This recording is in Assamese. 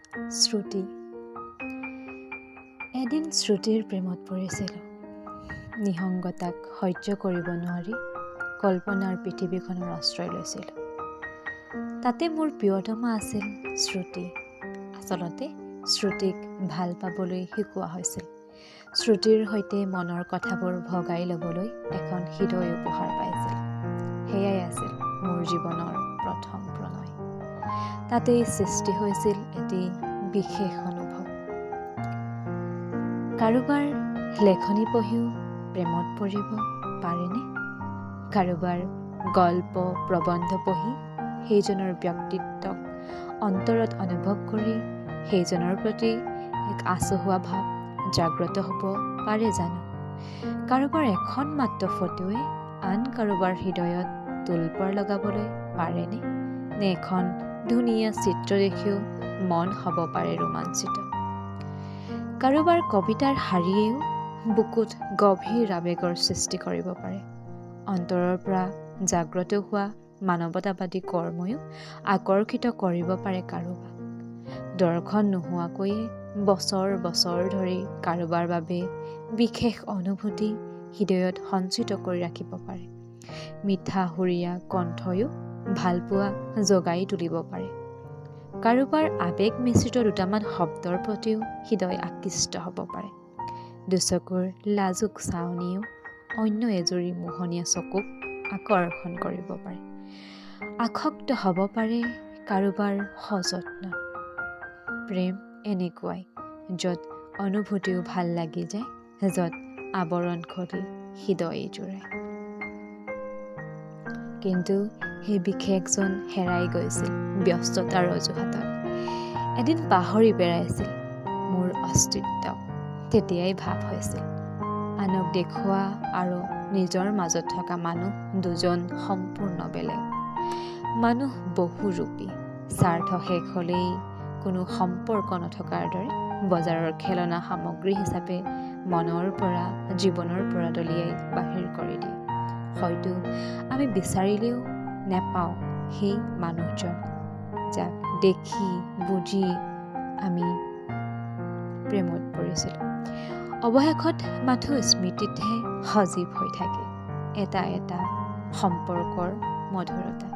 শ্ৰুতি। এদিন শ্ৰুতিৰ প্ৰেমত পৰিছিলোঁ। নিসংগতাক সহ্য কৰিব নোৱাৰি কল্পনাৰ পৃথিৱীখনৰ আশ্ৰয় লৈছিলোঁ। তাতে মোৰ প্ৰিয়তমা আছিল শ্ৰুতি। আচলতে শ্ৰুতিক ভাল পাবলৈ শিকোৱা হৈছিল। শ্ৰুতিৰ সৈতে মনৰ কথাবোৰ ভগাই ল'বলৈ এখন হৃদয় উপহাৰ পাইছিল। সেয়াই আছিল মোৰ জীৱনৰ প্ৰথম প্ৰণয়। তাতেই সৃষ্টি হৈছিল এটি বিশেষ অনুভৱ। কাৰোবাৰ লেখনি পঢ়িও প্ৰেমত পৰিব পাৰেনে? কাৰোবাৰ গল্প প্ৰবন্ধ পঢ়ি সেইজনৰ ব্যক্তিত্বক অন্তৰত অনুভৱ কৰি সেইজনৰ প্ৰতি এক আচহুৱা ভাৱ জাগ্ৰত হ'ব পাৰে জানো? কাৰোবাৰ এখন মাত্ৰ ফটোৱে আন কাৰোবাৰ হৃদয়ত তোলপাৰ লগাবলৈ পাৰেনে? নে এখন ধুনীয়া চিত্ৰ দেখিও মন হ'ব পাৰে ৰোমাঞ্চিত? কাৰোবাৰ কবিতাৰ শাৰীয়েও বুকুত গভীৰ আৱেগৰ সৃষ্টি কৰিব পাৰে। অন্তৰৰ পৰা জাগ্ৰত হোৱা মানৱতাবাদী কৰ্ময়ো আকৰ্ষিত কৰিব পাৰে কাৰোবাক। দৰ্শন নোহোৱাকৈয়ে বছৰ বছৰ ধৰি কাৰোবাৰ বাবে বিশেষ অনুভূতি হৃদয়ত সঞ্চিত কৰি ৰাখিব পাৰে। মিঠা সুৰীয়া কণ্ঠয়ো ভালপোৱা জগাই তুলিব পাৰে। কাৰোবাৰ আৱেগ মিশ্ৰিত দুটামান শব্দৰ প্ৰতিও হৃদয় আকৃষ্ট হ'ব পাৰে। দুচকুৰ লাজুক চাৱনিয়েও অন্য এজুৰি মোহনীয়া চকুক আকৰ্ষণ কৰিব পাৰে। আসক্ত হ'ব পাৰে কাৰোবাৰ সযত্নত। প্ৰেম এনেকুৱাই, য'ত অনুভূতিও ভাল লাগি যায়, য'ত আৱৰণ খুলি হৃদয় জোৰে। কিন্তু সেই বিশেষজন হেৰাই গৈছিল ব্যস্ততাৰ অজুহাতত। এদিন পাহৰি পেলাইছিল মোৰ অস্তিত্ব। তেতিয়াই ভাৱ হৈছিল আনক দেখুওৱা আৰু নিজৰ মাজত থকা মানুহ দুজন সম্পূৰ্ণ বেলেগ। মানুহ বহুৰূপী। স্বাৰ্থ শেষ হ'লেই কোনো সম্পৰ্ক নথকাৰ দৰে বজাৰৰ খেলনা সামগ্ৰী হিচাপে মনৰ পৰা জীৱনৰ পৰা দলিয়াই বাহিৰ কৰি দিয়ে। হয়তো আমি বিচাৰিলেও নেপাওঁ সেই মানুহজন, যাক দেখি বুজি আমি প্ৰেমত পৰিছিলোঁ। অৱশেষত মাথো স্মৃতিতহে সজীৱ হৈ থাকে এটা এটা সম্পৰ্কৰ মধুৰতা।